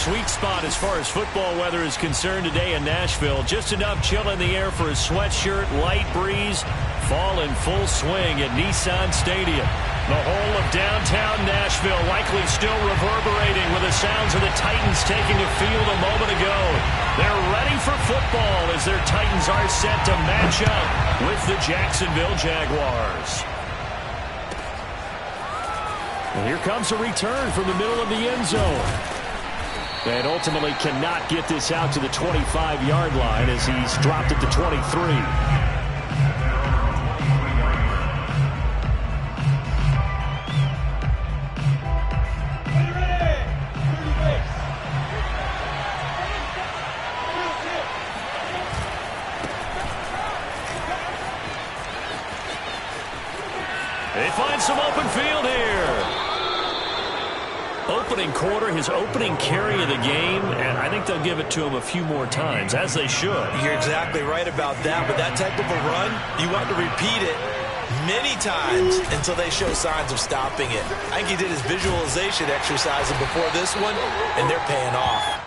sweet spot as far as football weather is concerned today in Nashville. Just enough chill in the air for a sweatshirt, light breeze, fall in full swing at Nissan Stadium. The whole of downtown Nashville likely still reverberating with the sounds of the Titans taking a field a moment ago. They're ready for football as their Titans are set to match up with the Jacksonville Jaguars. And here comes a return from the middle of the end zone. And ultimately cannot get this out to the 25-yard line as he's dropped at the 23. They find some open field here. Opening quarter, his opening carry of the game, and I think they'll give it to him a few more times, as they should. You're exactly right about that, but that type of a run, you want to repeat it many times until they show signs of stopping it. I think he did his visualization exercises before this one, and they're paying off.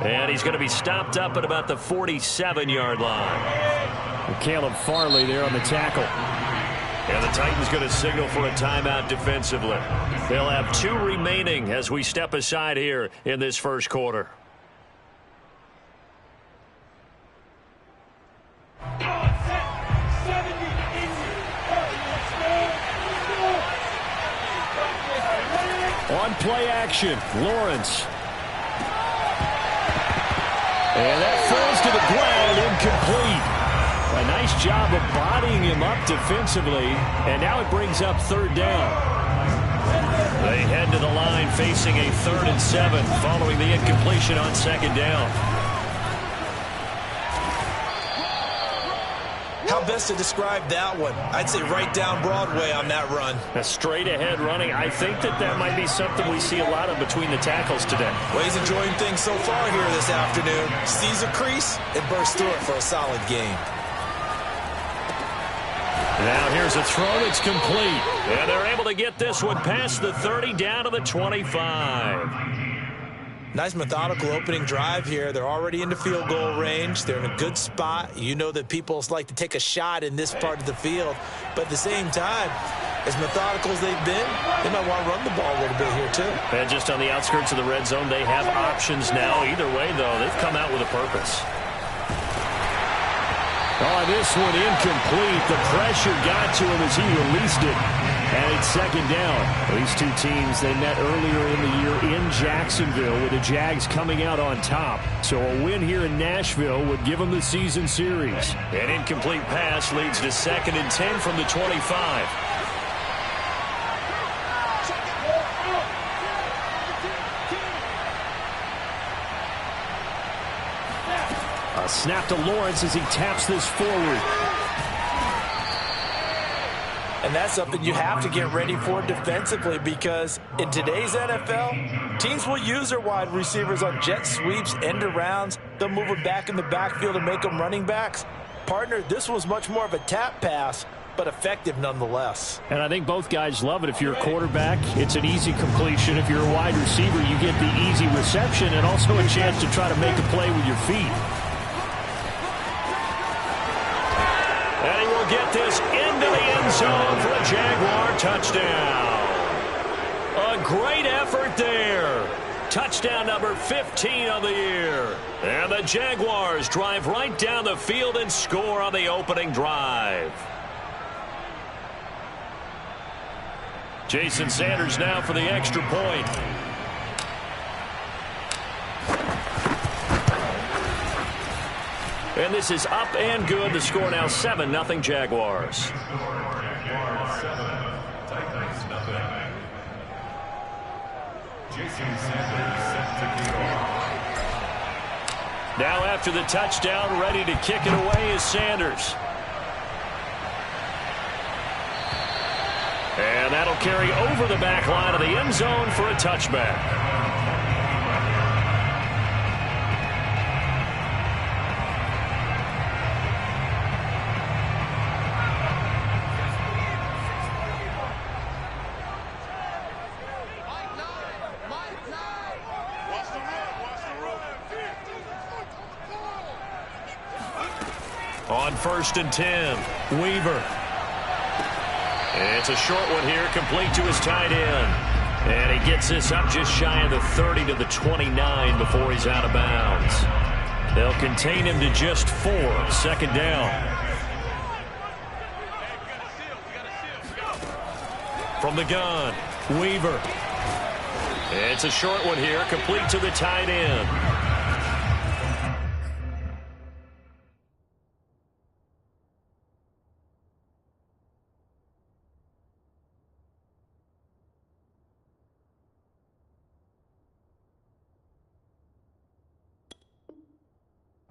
And he's going to be stopped up at about the 47-yard line. And Caleb Farley there on the tackle. And the Titans going to signal for a timeout defensively. They'll have 2 remaining as we step aside here in this first quarter. On play action, Lawrence. And that falls to the ground, incomplete. A nice job of bodying him up defensively, and now it brings up third down. They head to the line facing a 3rd and 7 following the incompletion on second down. How best to describe that one? I'd say right down Broadway on that run. A straight ahead running. I think that might be something we see a lot of between the tackles today. Well, he's enjoying things so far here this afternoon. Sees a crease and bursts through it for a solid gain. Now here's a throw that's complete. And they're able to get this one past the 30 down to the 25. Nice methodical opening drive here. They're already into field goal range. They're in a good spot. You know that people like to take a shot in this part of the field. But at the same time, as methodical as they've been, they might want to run the ball a little bit here too. And just on the outskirts of the red zone, they have options now. Either way, though, they've come out with a purpose. Oh, this one incomplete. The pressure got to him as he released it. And it's second down. These two teams, they met earlier in the year in Jacksonville with the Jags coming out on top. So a win here in Nashville would give them the season series. An incomplete pass leads to 2nd and 10 from the 25. A snap to Lawrence as he taps this forward. And that's something you have to get ready for defensively, because in today's NFL, teams will use their wide receivers on jet sweeps, end arounds. They'll move them back in the backfield and make them running backs. Partner, this was much more of a tap pass, but effective nonetheless. And I think both guys love it. If you're a quarterback, it's an easy completion. If you're a wide receiver, you get the easy reception and also a chance to try to make a play with your feet. And he will get this into the end zone for a Jaguar touchdown. A great effort there. Touchdown number 15 of the year. And the Jaguars drive right down the field and score on the opening drive. Jason Sanders now for the extra point. And this is up and good. The score now 7-0 Jaguars. Now after the touchdown, ready to kick it away is Sanders. And that'll carry over the back line of the end zone for a touchback. On 1st and 10, Weaver. It's a short one here, complete to his tight end. And he gets this up just shy of the 30 to the 29 before he's out of bounds. They'll contain him to just 4. 2nd down. From the gun, Weaver. It's a short one here, complete to the tight end.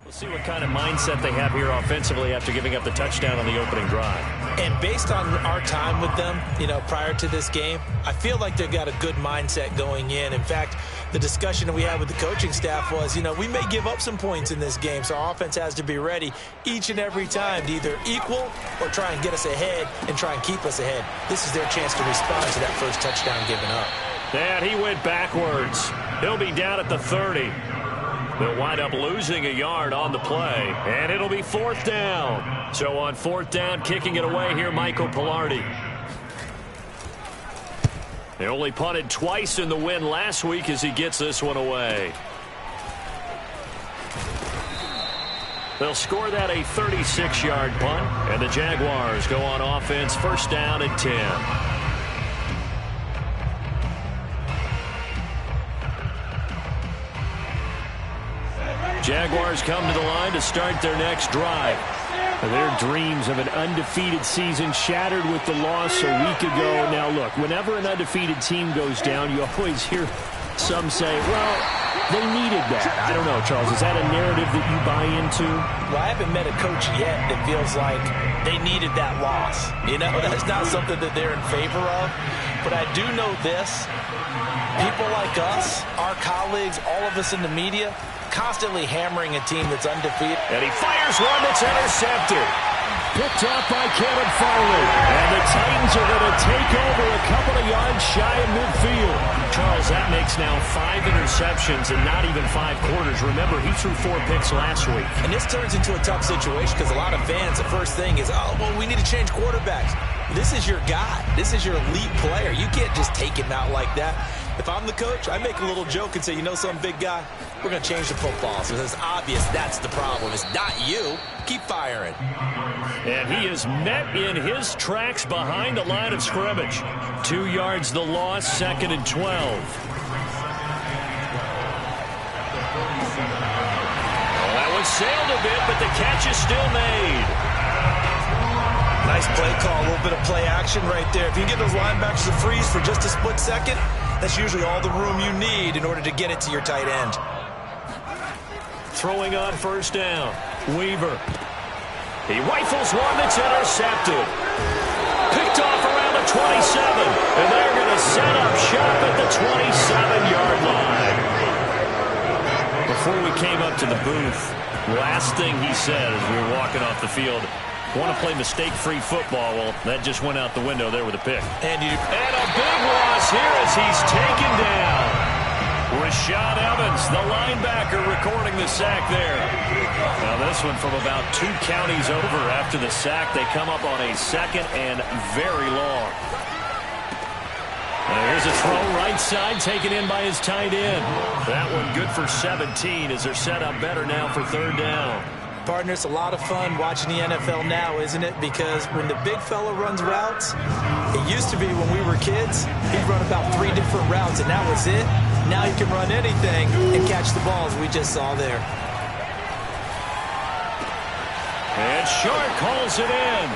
We'll see what kind of mindset they have here offensively after giving up the touchdown on the opening drive. And based on our time with them, prior to this game, I feel like they've got a good mindset going in. In fact, the discussion that we had with the coaching staff was, we may give up some points in this game, so our offense has to be ready each and every time to either equal or try and get us ahead and try and keep us ahead. This is their chance to respond to that first touchdown given up. And he went backwards. He'll be down at the 30. They'll wind up losing a yard on the play, and it'll be 4th down. So on 4th down, kicking it away here, Michael Pilardi. They only punted twice in the win last week as he gets this one away. They'll score that a 36-yard punt, and the Jaguars go on offense 1st down and 10. Jaguars come to the line to start their next drive. Their dreams of an undefeated season shattered with the loss a week ago. Now, look, whenever an undefeated team goes down, you always hear some say, well, they needed that. I don't know, Charles. Is that a narrative that you buy into? Well, I haven't met a coach yet that feels like they needed that loss. That's not something that they're in favor of. But I do know this. People like us, our colleagues, all of us in the media, constantly hammering a team that's undefeated. And he fires one that's intercepted. Picked off by Kevin Farley. And the Titans are going to take over a couple of yards shy of midfield. Charles, that makes now 5 interceptions and not even 5 quarters. Remember, he threw 4 picks last week. And this turns into a tough situation because a lot of fans, the first thing is, we need to change quarterbacks. This is your guy. This is your elite player. You can't just take him out like that. If I'm the coach, I make a little joke and say, some big guy, we're going to change the football. So it's obvious that's the problem. It's not you. Keep firing. And he is met in his tracks behind the line of scrimmage. 2 yards the loss, 2nd and 12. Well, that one sailed a bit, but the catch is still made. Nice play call, a little bit of play action right there. If you can get those linebackers to freeze for just a split second, that's usually all the room you need in order to get it to your tight end. Throwing on 1st down, Weaver. He rifles one that's intercepted. Picked off around the 27, and they're going to set up shop at the 27-yard line. Before we came up to the booth, last thing he said as we were walking off the field, want to play mistake-free football. Well, that just went out the window there with a pick. And a big loss here as he's taken down. Rashad Evans, the linebacker, recording the sack there. Now this one from about 2 counties over after the sack. They come up on a 2nd and very long. Now here's a throw right side taken in by his tight end. That one good for 17 as they're set up better now for 3rd down. Partner, it's a lot of fun watching the NFL now, isn't it? Because when the big fella runs routes, it used to be when we were kids, he'd run about 3 different routes, and that was it. Now he can run anything and catch the balls we just saw there. And Short calls it in.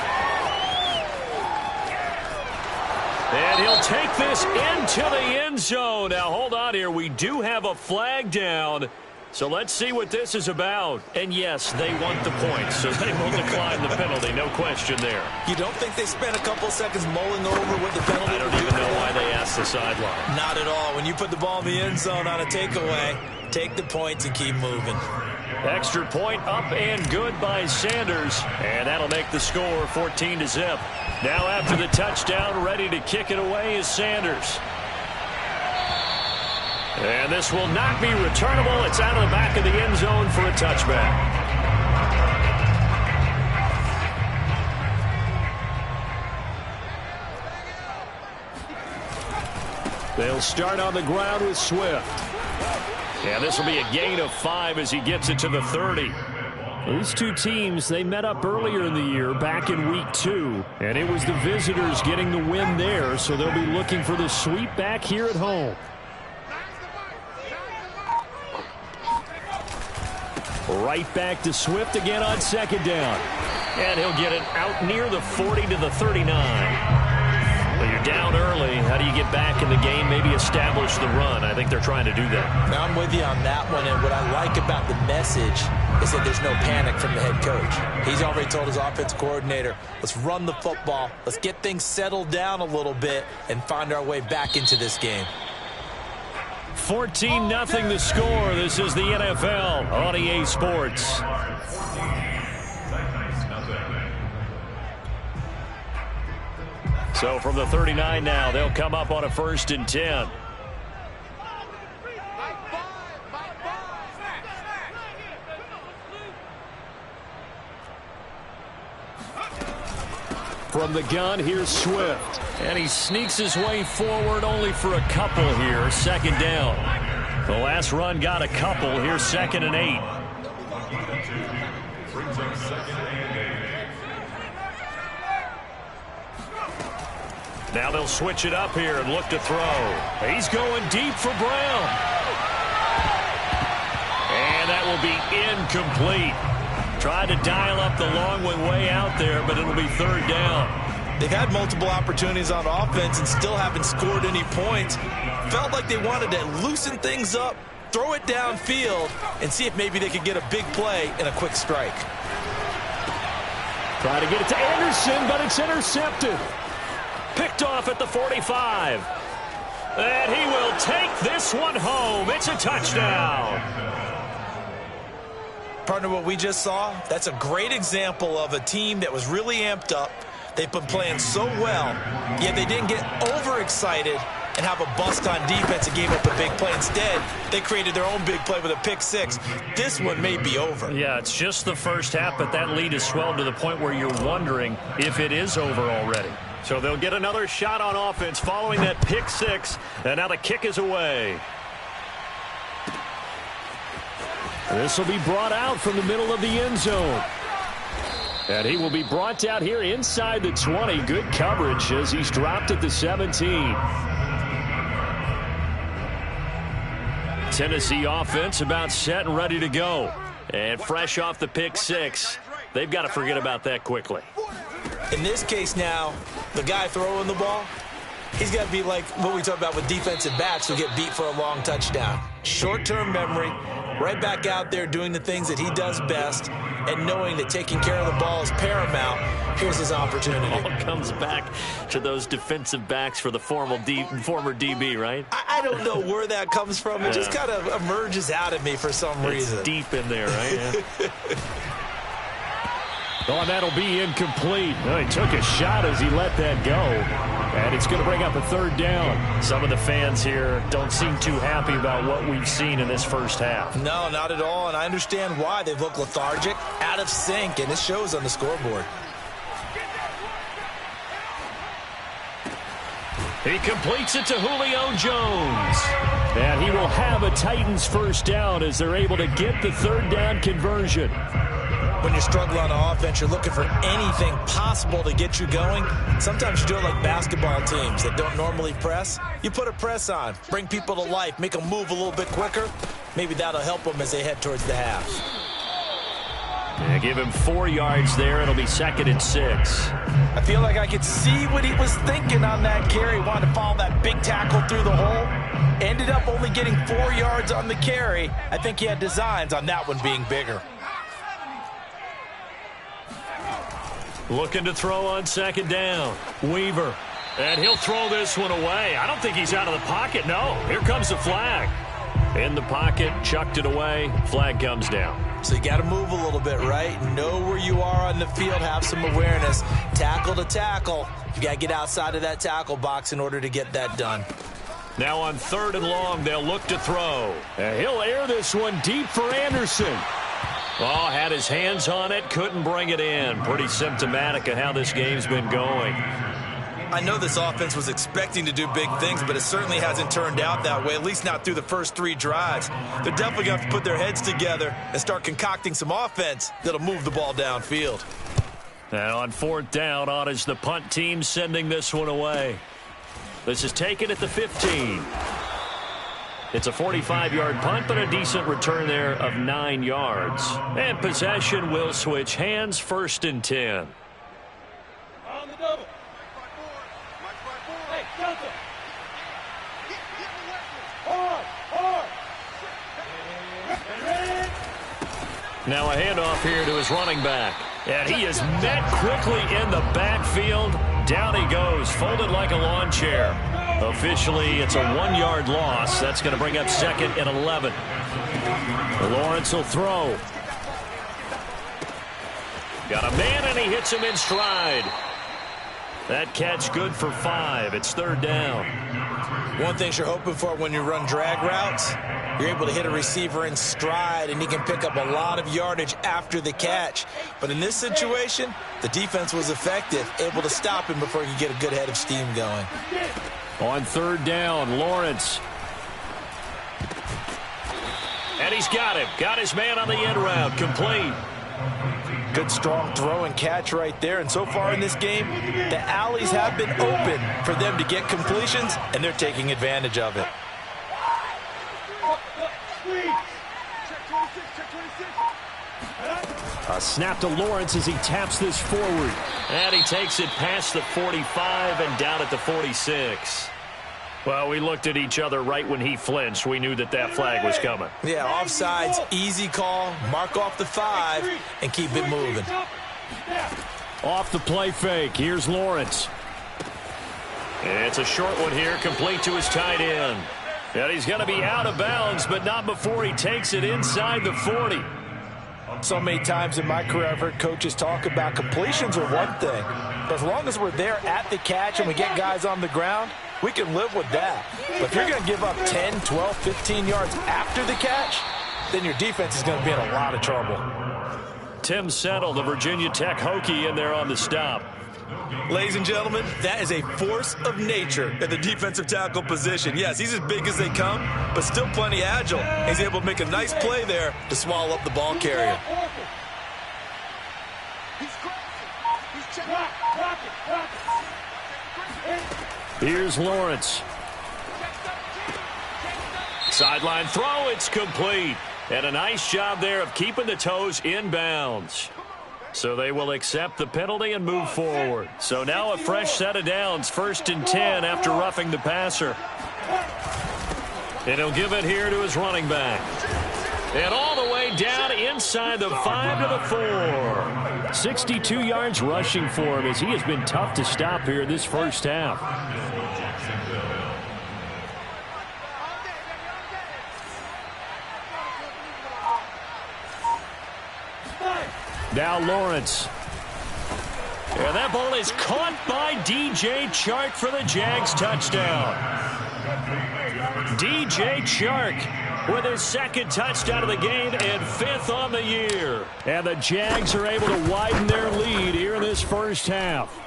And he'll take this into the end zone. Now, hold on here. We do have a flag down. So let's see what this is about. And yes, they want the points, so they will decline the penalty. No question there. You don't think they spent a couple seconds mulling over what the penalty I don't even know why they asked the sideline. Not at all. When you put the ball in the end zone on a takeaway, take the points and keep moving. Extra point up and good by Sanders. And that'll make the score 14-0. Now after the touchdown, ready to kick it away is Sanders. And this will not be returnable. It's out of the back of the end zone for a touchback. They'll start on the ground with Swift. Yeah, this will be a gain of 5 as he gets it to the 30. These two teams, they met up earlier in the year back in week 2, and it was the visitors getting the win there, so they'll be looking for the sweep back here at home. Right back to Swift again on second down. And he'll get it out near the 40 to the 39. Well, you're down early. How do you get back in the game, maybe establish the run? I think they're trying to do that. Now, I'm with you on that one, and what I like about the message is that there's no panic from the head coach. He's already told his offensive coordinator, let's run the football, let's get things settled down a little bit and find our way back into this game. 14-0 the score. This is the NFL on EA Sports. So from the 39 now, they'll come up on a 1st and 10. From the gun, here's Swift. And he sneaks his way forward only for a couple here. 2nd down. The last run got a couple. Here's 2nd and 8. Now they'll switch it up here and look to throw. He's going deep for Brown. And that will be incomplete. Tried to dial up the long way out there, but it'll be 3rd down. They've had multiple opportunities on offense and still haven't scored any points. Felt like they wanted to loosen things up, throw it downfield, and see if maybe they could get a big play and a quick strike. Try to get it to Anderson, but it's intercepted. Picked off at the 45. And he will take this one home. It's a touchdown. Partner, what we just saw, that's a great example of a team that was really amped up. They've been playing so well, yet they didn't get overexcited and have a bust on defense and gave up a big play. Instead, they created their own big play with a pick 6. This one may be over. Yeah, it's just the first half, but that lead has swelled to the point where you're wondering if it is over already. So they'll get another shot on offense following that pick 6, and now the kick is away. This will be brought out from the middle of the end zone. And he will be brought out here inside the 20. Good coverage as he's dropped at the 17. Tennessee offense about set and ready to go. And fresh off the pick 6, they've got to forget about that quickly. In this case now, the guy throwing the ball, he's got to be like what we talk about with defensive backs who get beat for a long touchdown. Short-term memory, right back out there doing the things that he does best, and knowing that taking care of the ball is paramount. Here's his opportunity. It all comes back to those defensive backs for the former DB, right? I don't know where that comes from. It just kind of emerges out of me for some reason. It's deep in there, right? Yeah. Oh, that'll be incomplete. Well, he took a shot as he let that go. And it's going to bring up a 3rd down. Some of the fans here don't seem too happy about what we've seen in this first half. No, not at all. And I understand why. They've looked lethargic, out of sync, and it shows on the scoreboard. He completes it to Julio Jones. And he will have a Titans 1st down as they're able to get the 3rd down conversion. When you struggle on offense, you're looking for anything possible to get you going. Sometimes you do it like basketball teams that don't normally press. You put a press on, bring people to life, make them move a little bit quicker. Maybe that'll help them as they head towards the half. Yeah, give him 4 yards there. It'll be 2nd and 6. I feel like I could see what he was thinking on that carry. Wanted to follow that big tackle through the hole. Ended up only getting 4 yards on the carry. I think he had designs on that one being bigger. Looking to throw on 2nd down. Weaver. And he'll throw this one away. I don't think he's out of the pocket. No, here comes the flag. In the pocket, chucked it away. Flag comes down. So you got to move a little bit, right? Know where you are on the field. Have some awareness. Tackle to tackle. You got to get outside of that tackle box in order to get that done. Now on 3rd and long, they'll look to throw. And he'll air this one deep for Anderson. Oh, had his hands on it, couldn't bring it in. Pretty symptomatic of how this game's been going. I know this offense was expecting to do big things, but it certainly hasn't turned out that way, at least not through the first 3 drives. They're definitely going to have to put their heads together and start concocting some offense that'll move the ball downfield. And on 4th down, on is the punt team sending this one away. This is taken at the 15. It's a 45-yard punt, but a decent return there of 9 yards. And possession will switch hands, 1st and 10. On the double. Hey, Delta. Hard. Now a handoff here to his running back. And he is met quickly in the backfield. Down he goes, folded like a lawn chair. Officially, it's a 1-yard loss. That's going to bring up 2nd and 11. Lawrence will throw. Got a man, and he hits him in stride. That catch good for 5. It's 3rd down. One thing you're hoping for when you run drag routes, you're able to hit a receiver in stride, and he can pick up a lot of yardage after the catch. But in this situation, the defense was effective, able to stop him before he could get a good head of steam going. On 3rd down, Lawrence. And he's got him. Got his man on the end route. Complete. Good, strong throw and catch right there. And so far in this game, the alleys have been open for them to get completions, and they're taking advantage of it. A snap to Lawrence as he taps this forward. And he takes it past the 45 and down at the 46. Well, we looked at each other right when he flinched. We knew that that flag was coming. Yeah, offsides, easy call. Mark off the 5 and keep it moving. Off the play fake. Here's Lawrence. It's a short one here, complete to his tight end. And he's going to be out of bounds, but not before he takes it inside the 40. So many times in my career, I've heard coaches talk about completions are one thing. But as long as we're there at the catch and we get guys on the ground, we can live with that. But if you're going to give up 10, 12, 15 yards after the catch, then your defense is going to be in a lot of trouble. Tim Settle, the Virginia Tech Hokie, in there on the stop. Ladies and gentlemen, that is a force of nature at the defensive tackle position. Yes, he's as big as they come, but still plenty agile. He's able to make a nice play there to swallow up the ball carrier. Here's Lawrence. Sideline throw, it's complete. And a nice job there of keeping the toes in bounds. So they will accept the penalty and move forward. So now a fresh set of downs, 1st and 10 after roughing the passer. And he'll give it here to his running back. And all the way down inside the 5 to the 4. 62 yards rushing for him as he has been tough to stop here this first half. Now Lawrence. And that ball is caught by DJ Chark for the Jags touchdown. DJ Chark with his 2nd touchdown of the game and 5th on the year. And the Jags are able to widen their lead here in this first half.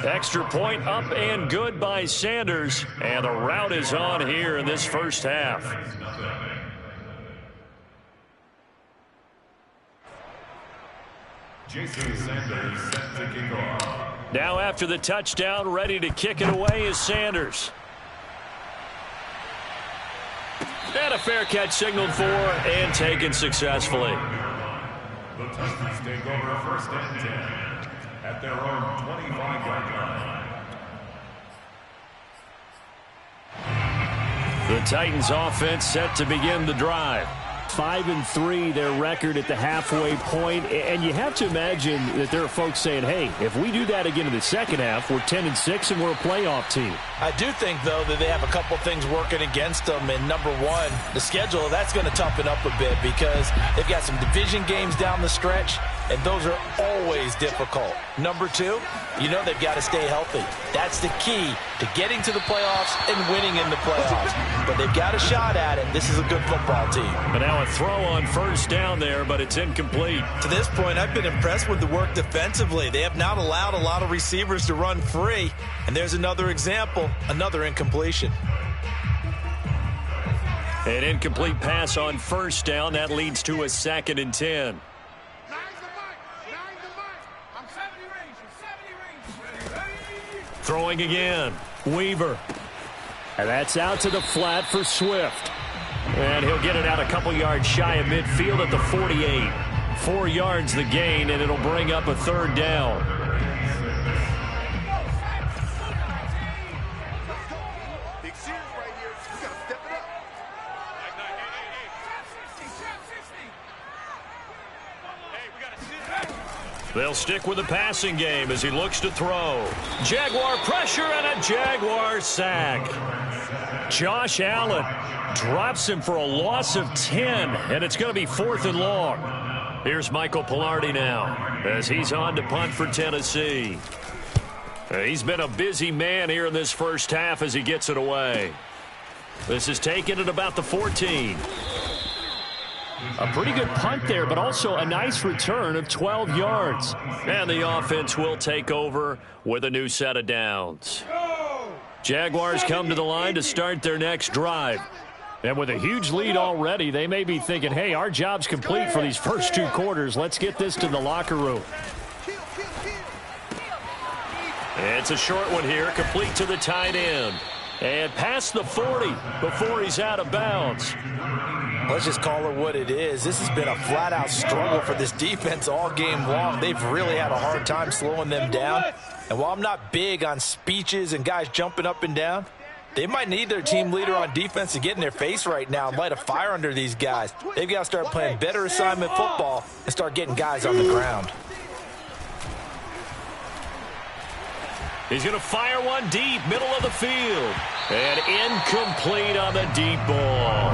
Extra point up and good by Sanders. And the route is on here in this first half. Jason Sanders set to kick off. Now after the touchdown, ready to kick it away is Sanders. And a fair catch signaled for and taken successfully. The Titans take over 1st and 10 at their own 25-yard line. The Titans offense set to begin the drive. 5-3 their record at the halfway point, and you have to imagine that there are folks saying, hey, if we do that again in the second half, we're 10-6 and we're a playoff team. I do think, though, that they have a couple things working against them. And number one, the schedule, that's going to toughen up a bit because they've got some division games down the stretch. and those are always difficult. Number two, you know they've got to stay healthy. That's the key to getting to the playoffs and winning in the playoffs. But they've got a shot at it. This is a good football team. But now a throw on first down there, but it's incomplete. To this point, I've been impressed with the work defensively. They have not allowed a lot of receivers to run free. And there's another example, another incompletion. An incomplete pass on first down. That leads to a 2nd and 10. Throwing again. Weaver. And that's out to the flat for Swift. And he'll get it out a couple yards shy of midfield at the 48. 4 yards the gain, and it'll bring up a 3rd down. They'll stick with the passing game as he looks to throw. Jaguar pressure and a Jaguar sack. Josh Allen drops him for a loss of 10, and it's going to be 4th and long. Here's Michael Pilardi now as he's on to punt for Tennessee. He's been a busy man here in this first half as he gets it away. This is taken at about the 14. A pretty good punt there, but also a nice return of 12 yards. And the offense will take over with a new set of downs. Jaguars come to the line to start their next drive. And with a huge lead already, they may be thinking, hey, our job's complete for these first 2 quarters. Let's get this to the locker room. It's a short one here, complete to the tight end. And past the 40 before he's out of bounds. Let's just call it what it is. This has been a flat-out struggle for this defense all game long. They've really had a hard time slowing them down. And while I'm not big on speeches and guys jumping up and down, they might need their team leader on defense to get in their face right now and light a fire under these guys. They've got to start playing better assignment football and start getting guys on the ground. He's going to fire one deep, middle of the field. And incomplete on the deep ball.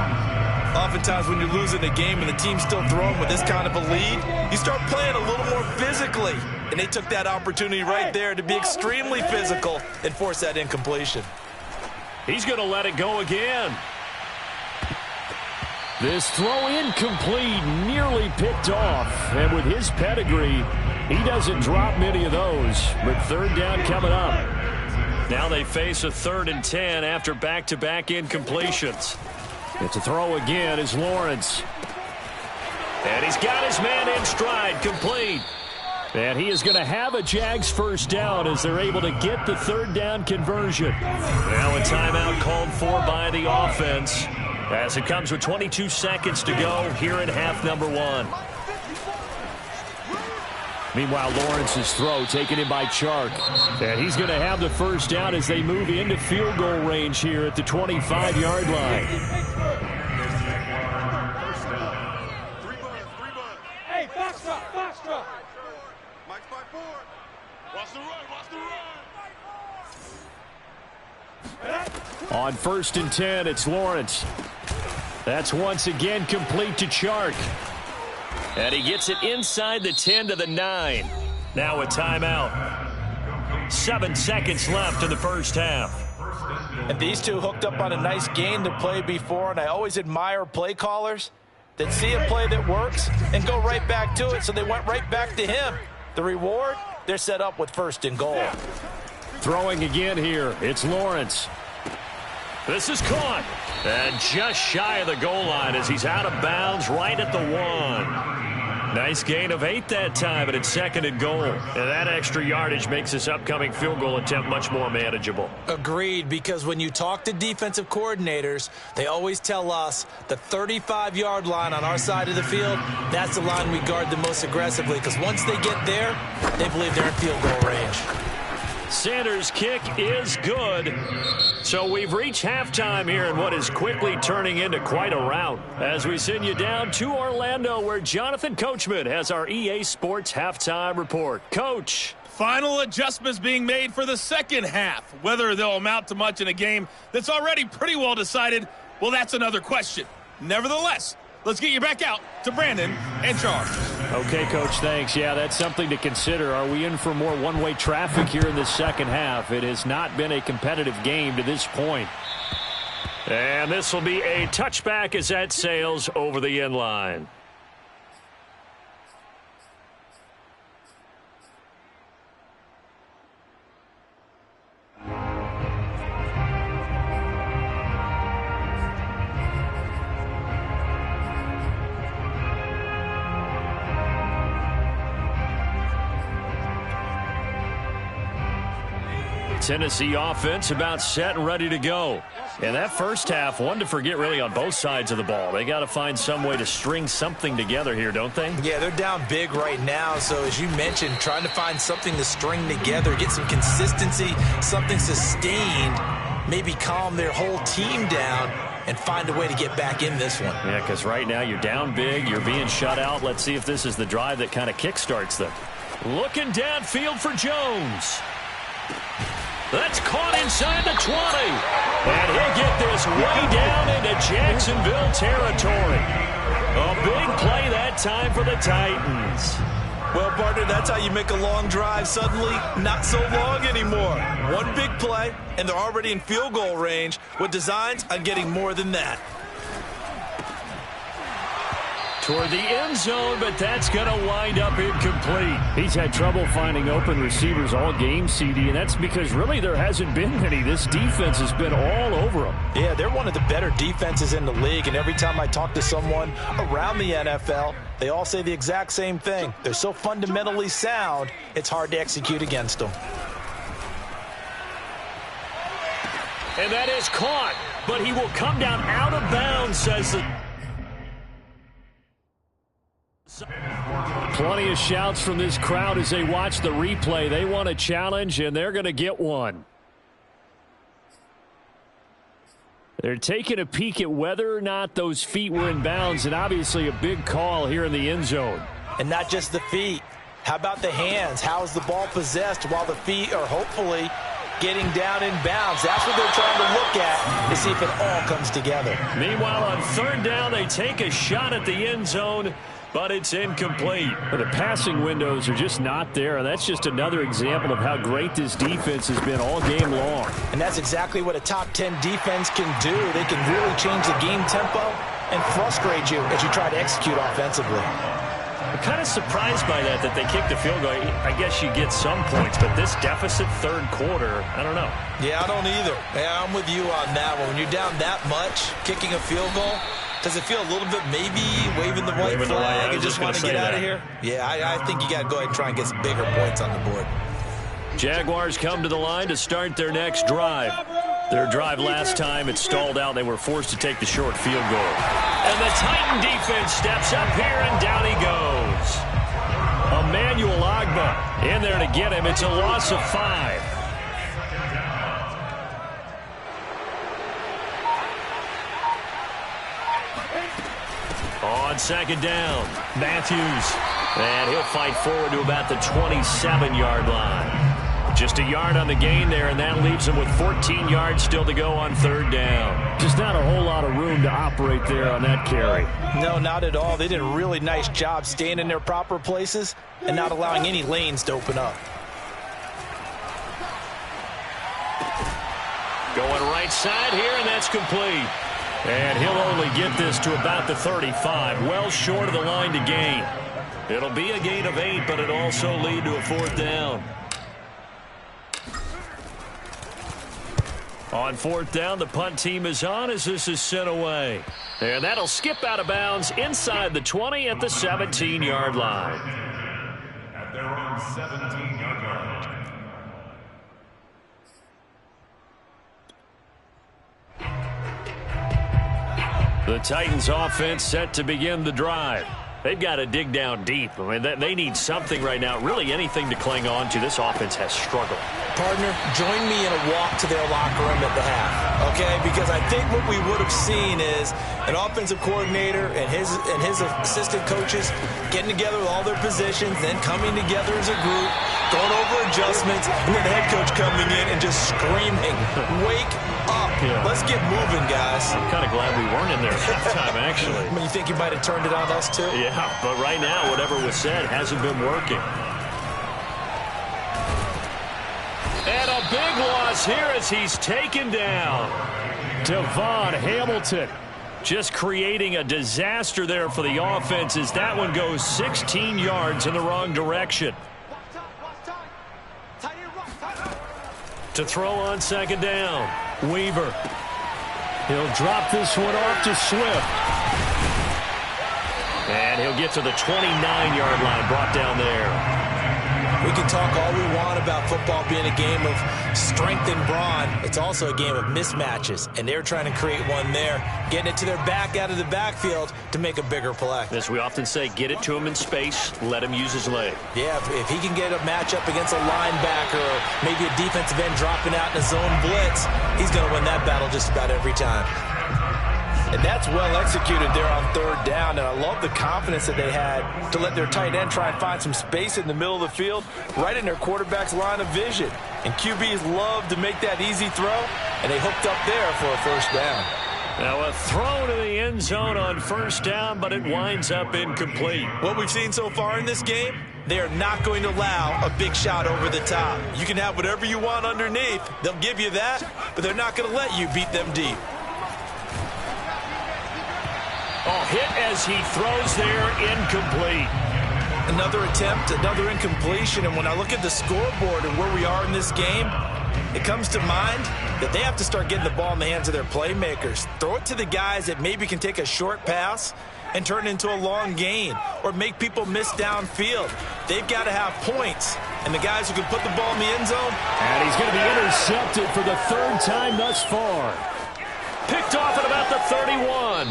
Oftentimes when you're losing a game and the team's still throwing with this kind of a lead, you start playing a little more physically. And they took that opportunity right there to be extremely physical and force that incompletion. He's going to let it go again. This throw incomplete, nearly picked off. And with his pedigree, he doesn't drop many of those. But 3rd down coming up. Now they face a 3rd and 10 after back-to-back incompletions. It's a throw again as Lawrence. And he's got his man in stride, complete. And he is going to have a Jags first down as they're able to get the 3rd down conversion. Now a timeout called for by the offense as it comes with 22 seconds to go here in half number 1. Meanwhile, Lawrence's throw taken in by Chark. And he's going to have the first down as they move into field goal range here at the 25-yard line. Hey, box drop, box drop. Mike's by 4. Watch the run, watch the run. On 1st and 10, it's Lawrence. That's once again complete to Chark. And he gets it inside the 10 to the 9. Now a timeout. 7 seconds left in the first half. And these two hooked up on a nice gain to play before, and I always admire play callers that see a play that works and go right back to it, so they went right back to him. The reward, they're set up with 1st and goal. Throwing again here, it's Lawrence. This is caught. And just shy of the goal line as he's out of bounds right at the 1. Nice gain of 8 that time, but it's 2nd and goal. And that extra yardage makes this upcoming field goal attempt much more manageable. Agreed, because when you talk to defensive coordinators, they always tell us the 35-yard line on our side of the field, that's the line we guard the most aggressively, because once they get there, they believe they're in field goal range. Sanders' kick is good. So we've reached halftime here in what is quickly turning into quite a rout as we send you down to Orlando where Jonathan Coachman has our EA Sports halftime report. Coach. Final adjustments being made for the second half. Whether they'll amount to much in a game that's already pretty well decided, well, that's another question. Nevertheless, let's get you back out to Brandon and Charles. Okay, Coach, thanks. Yeah, that's something to consider. Are we in for more one-way traffic here in the second half? It has not been a competitive game to this point. And this will be a touchback as that sails over the end line. Tennessee offense about set and ready to go. And that first half, one to forget really on both sides of the ball. They got to find some way to string something together here, don't they? Yeah, they're down big right now. So as you mentioned, trying to find something to string together, get some consistency, something sustained, maybe calm their whole team down and find a way to get back in this one. Yeah, because right now you're down big, you're being shut out. Let's see if this is the drive that kind of kickstarts them. Looking downfield for Jones. That's caught inside the 20. And he'll get this way down into Jacksonville territory. A big play that time for the Titans. Well, partner, that's how you make a long drive suddenly not so long anymore. One big play, and they're already in field goal range with designs on getting more than that. Toward the end zone, but that's going to wind up incomplete. He's had trouble finding open receivers all game, CD, and that's because really there hasn't been many. This defense has been all over them. Yeah, they're one of the better defenses in the league, and every time I talk to someone around the NFL, they all say the exact same thing. They're so fundamentally sound, it's hard to execute against them. And that is caught, but he will come down out of bounds, says the... Plenty of shouts from this crowd as they watch the replay. They want a challenge, and they're going to get one. They're taking a peek at whether or not those feet were in bounds, and obviously a big call here in the end zone. And not just the feet. How about the hands? How is the ball possessed while the feet are hopefully getting down in bounds? That's what they're trying to look at to see if it all comes together. Meanwhile, on third down, they take a shot at the end zone, but it's incomplete. The passing windows are just not there, and that's just another example of how great this defense has been all game long. And that's exactly what a top 10 defense can do. They can really change the game tempo and frustrate you as you try to execute offensively. I'm kind of surprised by that they kicked the field goal. I guess you get some points, but this deficit third quarter, I don't know. Yeah, I don't either. Yeah, I'm with you on that one. When you're down that much, kicking a field goal, does it feel a little bit maybe waving the white flag and just want to get out of here? Yeah, I think you got to go ahead and try and get some bigger points on the board. Jaguars come to the line to start their next drive. Their drive last time, it stalled out. They were forced to take the short field goal. And the Titan defense steps up here, and down he goes. Emmanuel Agba in there to get him. It's a loss of 5. On second down, Matthews. And he'll fight forward to about the 27-yard line. Just a yard on the gain there, and that leaves him with 14 yards still to go on third down. Just not a whole lot of room to operate there on that carry. No, not at all. They did a really nice job staying in their proper places and not allowing any lanes to open up. Going right side here, and that's complete. And he'll only get this to about the 35, well short of the line to gain. It'll be a gain of 8, but it'll also lead to a fourth down. On fourth down, the punt team is on as this is sent away. And that'll skip out of bounds inside the 20 at the 17-yard line. At their own 17-yard line. The Titans offense set to begin the drive. They've got to dig down deep. I mean, they need something right now, really anything to cling on to. This offense has struggled. Partner, join me in a walk to their locker room at the half, okay? Because I think what we would have seen is an offensive coordinator and his assistant coaches getting together with all their positions, then coming together as a group, going over adjustments, and then the head coach coming in and just screaming, "Wake up!" Yeah. Let's get moving, guys. I'm kind of glad we weren't in there at halftime, actually. I mean, you think you might have turned it on us, too? Yeah, but right now, whatever was said hasn't been working. And a big loss here as he's taken down. Devon Hamilton just creating a disaster there for the offense as that one goes 16 yards in the wrong direction. To throw on second down, Weaver. He'll drop this one off to Swift. And he'll get to the 29-yard line, brought down there. We can talk all we want about football being a game of strength and brawn. It's also a game of mismatches, and they're trying to create one there, getting it to their back out of the backfield to make a bigger play. As we often say, get it to him in space, let him use his leg. Yeah, if he can get a matchup against a linebacker or maybe a defensive end dropping out in a zone blitz, he's going to win that battle just about every time. And that's well executed there on third down, and I love the confidence that they had to let their tight end try and find some space in the middle of the field, right in their quarterback's line of vision. And QBs love to make that easy throw, and they hooked up there for a first down. Now a throw to the end zone on first down, but it winds up incomplete. What we've seen so far in this game, they are not going to allow a big shot over the top. You can have whatever you want underneath. They'll give you that, but they're not going to let you beat them deep. Oh, hit as he throws there, incomplete. Another attempt, another incompletion, and when I look at the scoreboard and where we are in this game, it comes to mind that they have to start getting the ball in the hands of their playmakers. Throw it to the guys that maybe can take a short pass and turn it into a long gain or make people miss downfield. They've got to have points, and the guys who can put the ball in the end zone. And he's going to be intercepted for the third time thus far. Picked off at about the 31.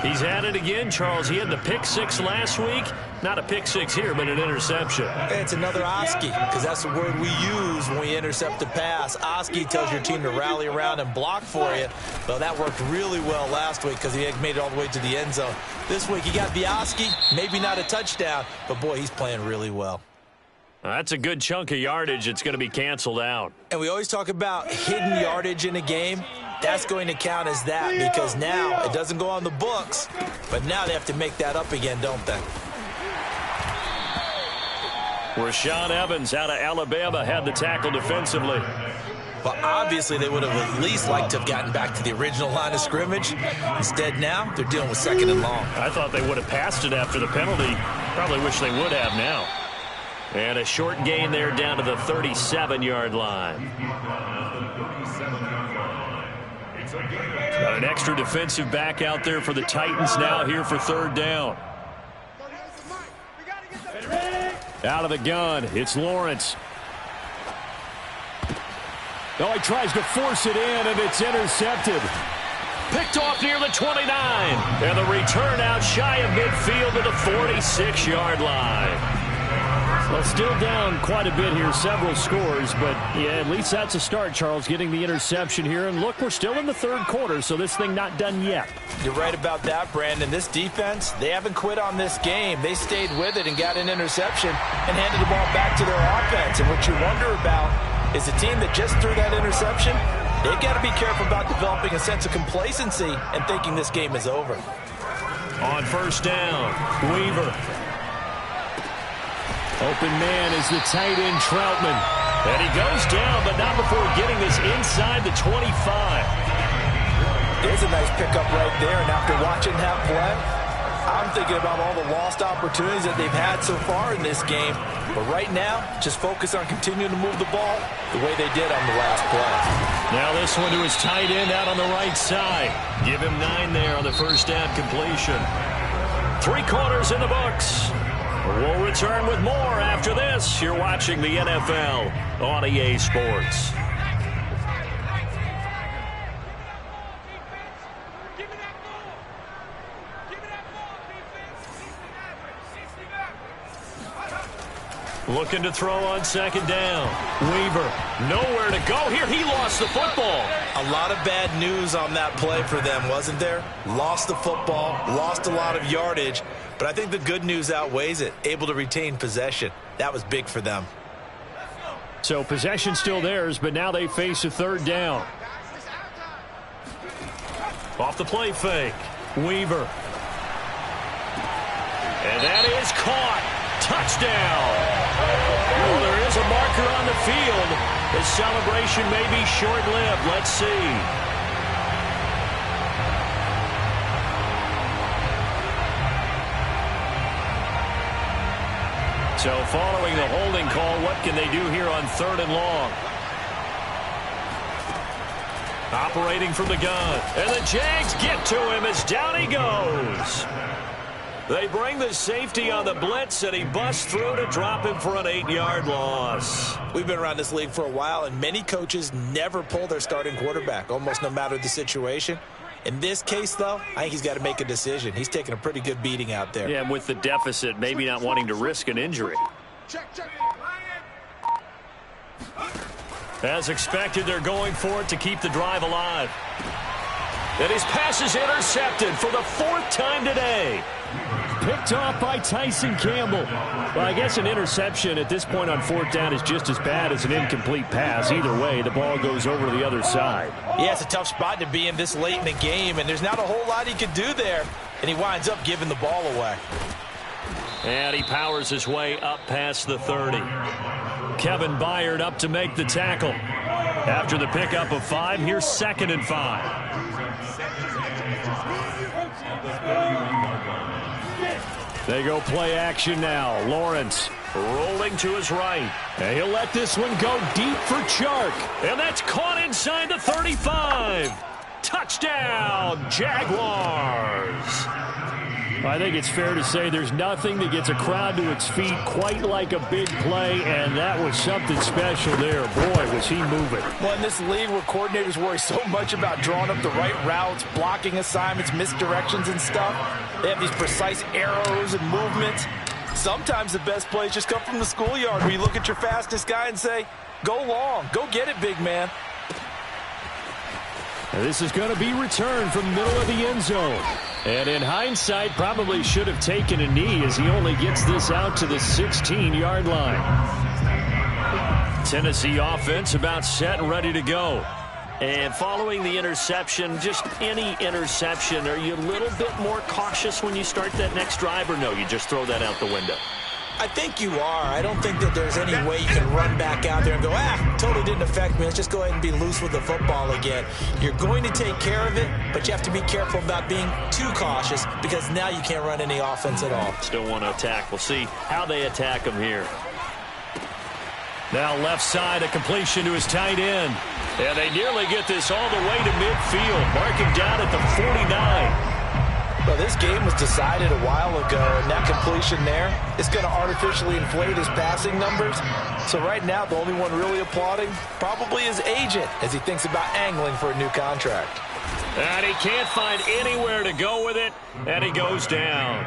He's at it again, Charles. He had the pick six last week. Not a pick six here, but an interception. It's another Oski, because that's the word we use when we intercept a pass. Oski tells your team to rally around and block for you. Well, that worked really well last week because he had made it all the way to the end zone. This week, he got the Oski, maybe not a touchdown, but, boy, he's playing really well. That's a good chunk of yardage. It's going to be canceled out. And we always talk about hidden yardage in a game. That's going to count as that because now it doesn't go on the books, but now they have to make that up again, don't they? Rashaan Evans out of Alabama had the tackle defensively. Well, obviously they would have at least liked to have gotten back to the original line of scrimmage. Instead now, they're dealing with second and long. I thought they would have passed it after the penalty. Probably wish they would have now. And a short gain there down to the 37-yard line. Got an extra defensive back out there for the Titans now here for third down. Out of the gun, it's Lawrence. Oh, he tries to force it in, and it's intercepted. Picked off near the 29. And the return out shy of midfield to the 46-yard line. Well, still down quite a bit here, several scores, but yeah, at least that's a start, Charles, getting the interception here. And look, we're still in the third quarter, so this thing not done yet. You're right about that, Brandon. This defense, they haven't quit on this game. They stayed with it and got an interception and handed the ball back to their offense. And what you wonder about is the team that just threw that interception, they've got to be careful about developing a sense of complacency and thinking this game is over. On first down, Weaver. Open man is the tight end, Troutman. And he goes down, but not before getting this inside the 25. There's a nice pickup right there, and after watching that play, I'm thinking about all the lost opportunities that they've had so far in this game. But right now, just focus on continuing to move the ball the way they did on the last play. Now this one to his tight end out on the right side. Give him 9 there on the first down completion. 3 quarters in the books. We'll return with more after this. You're watching the NFL on EA Sports. Looking to throw on second down. Weaver, nowhere to go here. He lost the football. A lot of bad news on that play for them, wasn't there? Lost the football, lost a lot of yardage, but I think the good news outweighs it. Able to retain possession. That was big for them. So possession still theirs, but now they face a third down. Off the play fake. Weaver. And that is caught. Touchdown. Well, there is a marker on the field. The celebration may be short-lived. Let's see. So following the holding call, what can they do here on 3rd and long? Operating from the gun. And the Jags get to him as down he goes. They bring the safety on the blitz, and he busts through to drop him for an 8-yard loss. We've been around this league for a while, and many coaches never pull their starting quarterback, almost no matter the situation. In this case, though, I think he's got to make a decision. He's taking a pretty good beating out there. Yeah, and with the deficit, maybe not wanting to risk an injury. As expected, they're going for it to keep the drive alive. And his pass is intercepted for the 4th time today. Picked off by Tyson Campbell. Well, I guess an interception at this point on 4th down is just as bad as an incomplete pass. Either way, the ball goes over to the other side. Yeah, it's a tough spot to be in this late in the game, and there's not a whole lot he could do there. And he winds up giving the ball away. And he powers his way up past the 30. Kevin Byard up to make the tackle. After the pickup of 5, here's 2nd and 5. They go play action now. Lawrence rolling to his right. And he'll let this one go deep for Chark. And that's caught inside the 35. Touchdown, Jaguars. I think it's fair to say there's nothing that gets a crowd to its feet quite like a big play, and that was something special there. Boy, was he moving. Well, in this league where coordinators worry so much about drawing up the right routes, blocking assignments, misdirections and stuff, they have these precise arrows and movements. Sometimes the best plays just come from the schoolyard where you look at your fastest guy and say, go long, go get it, big man. And this is going to be returned from the middle of the end zone. And in hindsight, probably should have taken a knee as he only gets this out to the 16-yard line. Tennessee offense about set and ready to go. And following the interception, just any interception, are you a little bit more cautious when you start that next drive, or no, you just throw that out the window? I think you are. I don't think that there's any way you can run back out there and go, totally didn't affect me. Let's just go ahead and be loose with the football again. You're going to take care of it, but you have to be careful about being too cautious because now you can't run any offense at all. Still want to attack. We'll see how they attack him here. Now left side, a completion to his tight end. And they nearly get this all the way to midfield. Marking down at the 49. Well, this game was decided a while ago, and that completion there is going to artificially inflate his passing numbers. So right now, the only one really applauding probably his agent as he thinks about angling for a new contract. And he can't find anywhere to go with it, and he goes down.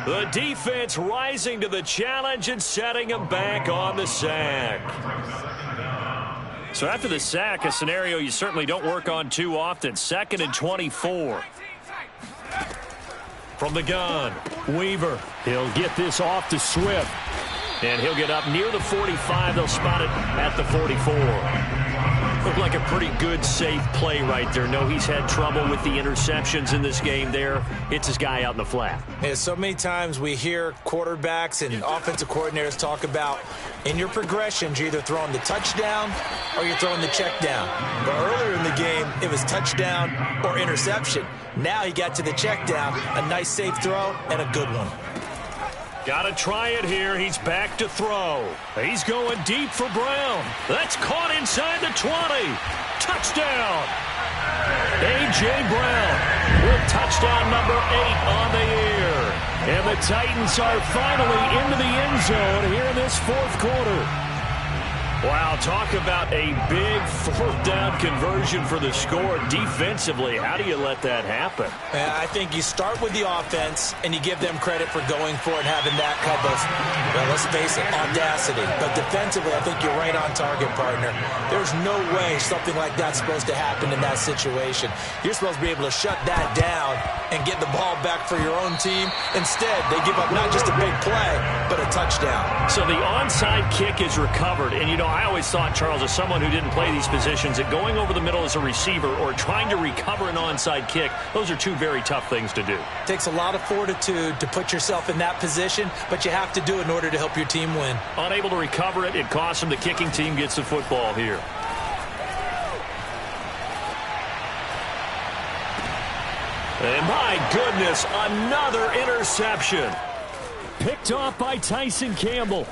The defense rising to the challenge and setting him back on the sack. So after the sack, a scenario you certainly don't work on too often. 2nd and 24. From the gun, Weaver. He'll get this off to Swift. And he'll get up near the 45. They'll spot it at the 44. Looked like a pretty good, safe play right there. No, he's had trouble with the interceptions in this game there. Hits his guy out in the flat. Yeah, so many times we hear quarterbacks and offensive coordinators talk about in your progressions, you're either throwing the touchdown or you're throwing the check down. But earlier in the game, it was touchdown or interception. Now he got to the check down, a nice safe throw, and a good one. Got to try it here. He's back to throw. He's going deep for Brown. That's caught inside the 20. Touchdown. A.J. Brown with touchdown number 8 on the year. And the Titans are finally into the end zone here in this 4th quarter. Wow, talk about a big 4th down conversion for the score. Defensively, how do you let that happen? I think you start with the offense, and you give them credit for going for it and having that kind of, well, let's face it, audacity. But defensively, I think you're right on target, partner. There's no way something like that's supposed to happen in that situation. You're supposed to be able to shut that down and get the ball back for your own team. Instead, they give up not just a big play, but a touchdown. So the onside kick is recovered, and, you know, I always thought, Charles, as someone who didn't play these positions, that going over the middle as a receiver or trying to recover an onside kick, those are two very tough things to do. It takes a lot of fortitude to put yourself in that position, but you have to do it in order to help your team win. Unable to recover it, it costs him. The kicking team gets the football here. And my goodness, another interception. Picked off by Tyson Campbell.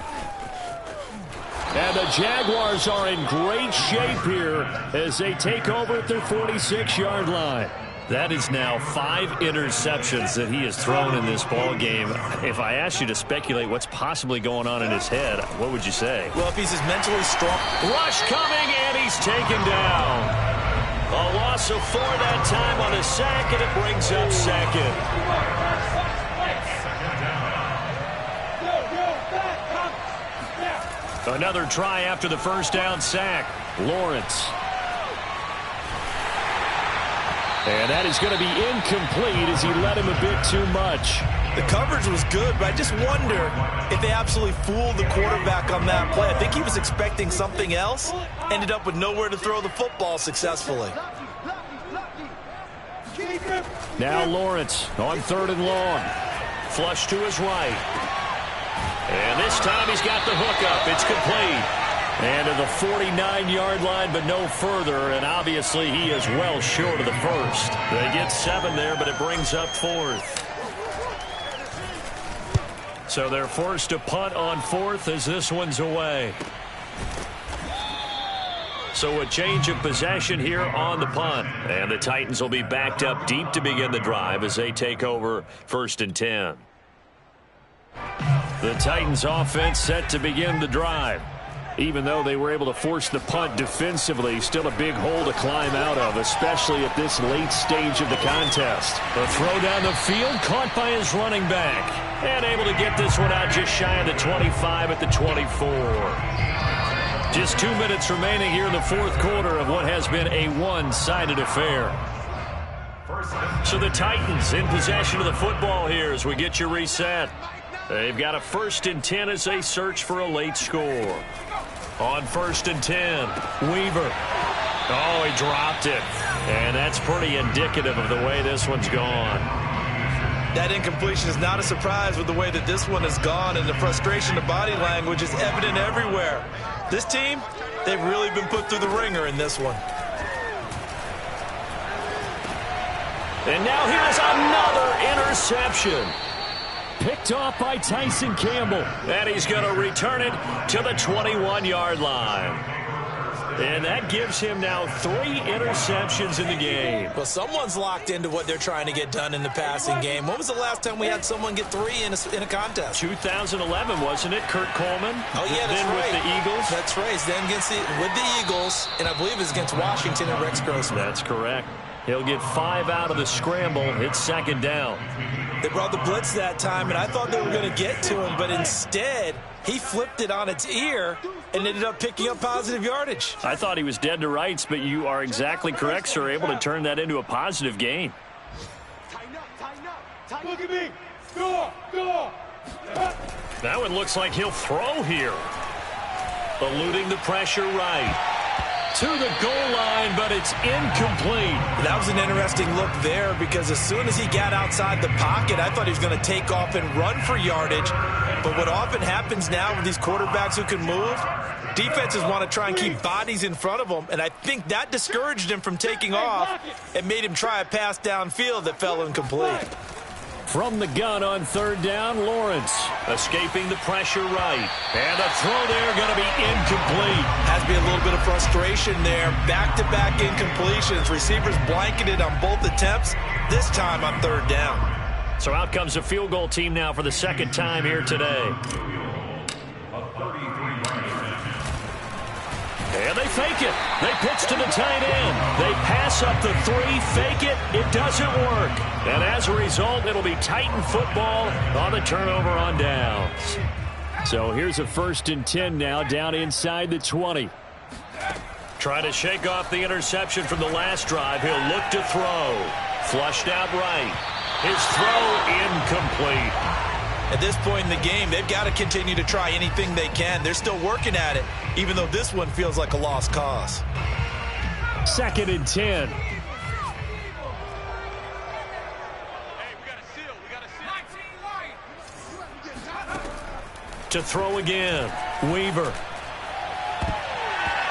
And the Jaguars are in great shape here as they take over at their 46-yard line. That is now 5 interceptions that he has thrown in this ball game. If I asked you to speculate what's possibly going on in his head, what would you say? Well, if he's as mentally strong. Rush coming, and he's taken down. A loss of 4 that time on a sack, and it brings up second. Another try after the first down sack. Lawrence. And that is going to be incomplete as he led him a bit too much. The coverage was good, but I just wonder if they absolutely fooled the quarterback on that play. I think he was expecting something else. Ended up with nowhere to throw the football successfully. Now Lawrence on 3rd and long. Flush to his right. And this time he's got the hook up. It's complete. And to the 49-yard line, but no further. And obviously he is well short of the first. They get 7 there, but it brings up 4th. So they're forced to punt on 4th as this one's away. So a change of possession here on the punt. And the Titans will be backed up deep to begin the drive as they take over 1st and 10. The Titans offense set to begin the drive. Even though they were able to force the punt defensively, still a big hole to climb out of, especially at this late stage of the contest. The throw down the field, caught by his running back. And able to get this one out just shy of the 25 at the 24. Just 2 minutes remaining here in the 4th quarter of what has been a one-sided affair. So the Titans in possession of the football here as we get you reset. They've got a 1st and 10 as they search for a late score. On 1st and 10, Weaver. Oh, he dropped it. And that's pretty indicative of the way this one's gone. That incompletion is not a surprise with the way that this one has gone, and the frustration of body language is evident everywhere. This team, they've really been put through the ringer in this one. And now here's another interception. Picked off by Tyson Campbell. And he's going to return it to the 21-yard line. And that gives him now 3 interceptions in the game. Well, someone's locked into what they're trying to get done in the passing game. When was the last time we had someone get 3 in a contest? 2011, wasn't it? Kurt Coleman. Oh, yeah, that's then right. With the Eagles. That's right. Then with the Eagles, and I believe it's against Washington and Rex Grossman. That's correct. He'll get 5 out of the scramble. It's 2nd down. They brought the blitz that time, and I thought they were going to get to him, but instead he flipped it on its ear and ended up picking up positive yardage. I thought he was dead to rights, but you are exactly correct, sir. Able to turn that into a positive gain. Look at me. Score. That one looks like he'll throw here. Eluding the pressure right. To the goal line, but it's incomplete. That was an interesting look there because as soon as he got outside the pocket, I thought he was going to take off and run for yardage. But what often happens now with these quarterbacks who can move, defenses want to try and keep bodies in front of them, and I think that discouraged him from taking off and made him try a pass downfield that fell incomplete. From the gun on 3rd down, Lawrence escaping the pressure right. And the throw there going to be incomplete. Has to be a little bit of frustration there. Back-to-back incompletions. Receivers blanketed on both attempts, this time on 3rd down. So out comes a field goal team now for the 2nd time here today. And they fake it. They pitch to the tight end. They pass up the 3, fake it. It doesn't work. And as a result, it'll be Titan football on the turnover on downs. So here's a 1st and 10 now down inside the 20. Trying to shake off the interception from the last drive. He'll look to throw. Flushed out right. His throw incomplete. At this point in the game, they've got to continue to try anything they can. They're still working at it, even though this one feels like a lost cause. 2nd and 10. To throw again, Weaver.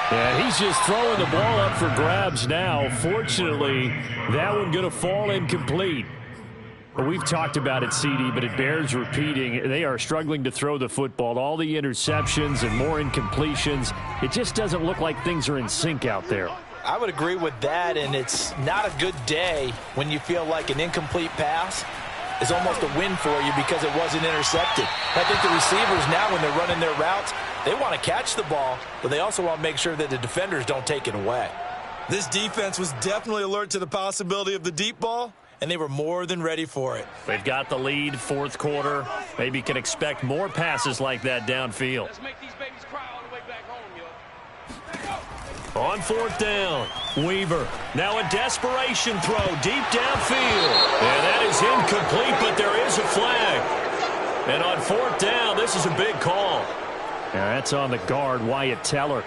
Yeah, he's just throwing the ball up for grabs now. Fortunately, that one going to fall incomplete. Well, we've talked about it, CD, but it bears repeating. They are struggling to throw the football. All the interceptions and more incompletions. It just doesn't look like things are in sync out there. I would agree with that, and it's not a good day when you feel like an incomplete pass is almost a win for you because it wasn't intercepted. I think the receivers now, when they're running their routes, they want to catch the ball, but they also want to make sure that the defenders don't take it away. This defense was definitely alert to the possibility of the deep ball, and they were more than ready for it. They've got the lead, 4th quarter. Maybe can expect more passes like that downfield. Let's make these babies cry all the way back home, yo. On 4th down, Weaver. Now a desperation throw deep downfield. And that is incomplete, but there is a flag. And on 4th down, this is a big call. Now that's on the guard, Wyatt Teller.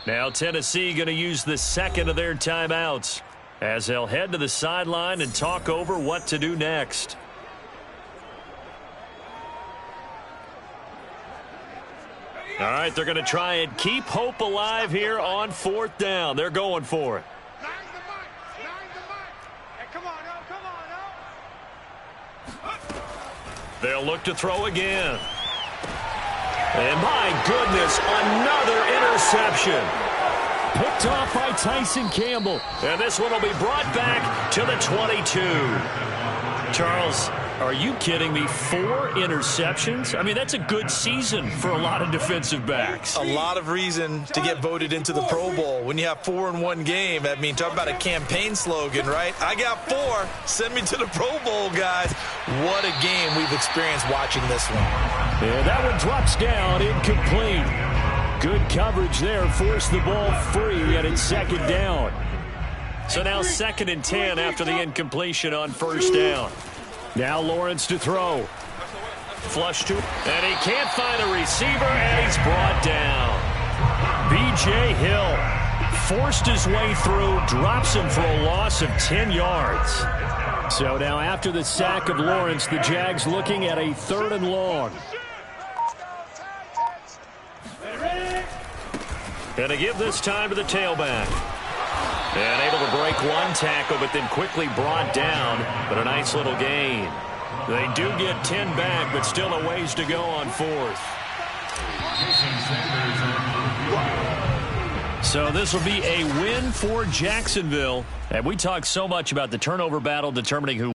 Now Tennessee going to use the 2nd of their timeouts as they'll head to the sideline and talk over what to do next. All right, they're going to try and keep hope alive here on 4th down. They're going for it. Hey, come on, They'll look to throw again. And my goodness, another interception. Picked off by Tyson Campbell. And this one will be brought back to the 22. Charles, are you kidding me? 4 interceptions? I mean, that's a good season for a lot of defensive backs. A lot of reason to get voted into the Pro Bowl. When you have 4 in one game, I mean, talk about a campaign slogan, right? I got 4. Send me to the Pro Bowl, guys. What a game we've experienced watching this one. Yeah, that one drops down, incomplete. Good coverage there, forced the ball free, and it's 2nd down. So now 2nd and 10 after the incompletion on 1st down. Now Lawrence to throw. Flush to, and he can't find a receiver, and he's brought down. B.J. Hill forced his way through, drops him for a loss of 10 yards. So now after the sack of Lawrence, the Jags looking at a 3rd and long. And to give this time to the tailback. And able to break one tackle, but then quickly brought down. But a nice little gain. They do get 10 back, but still a ways to go on 4th. So this will be a win for Jacksonville. And we talk so much about the turnover battle determining who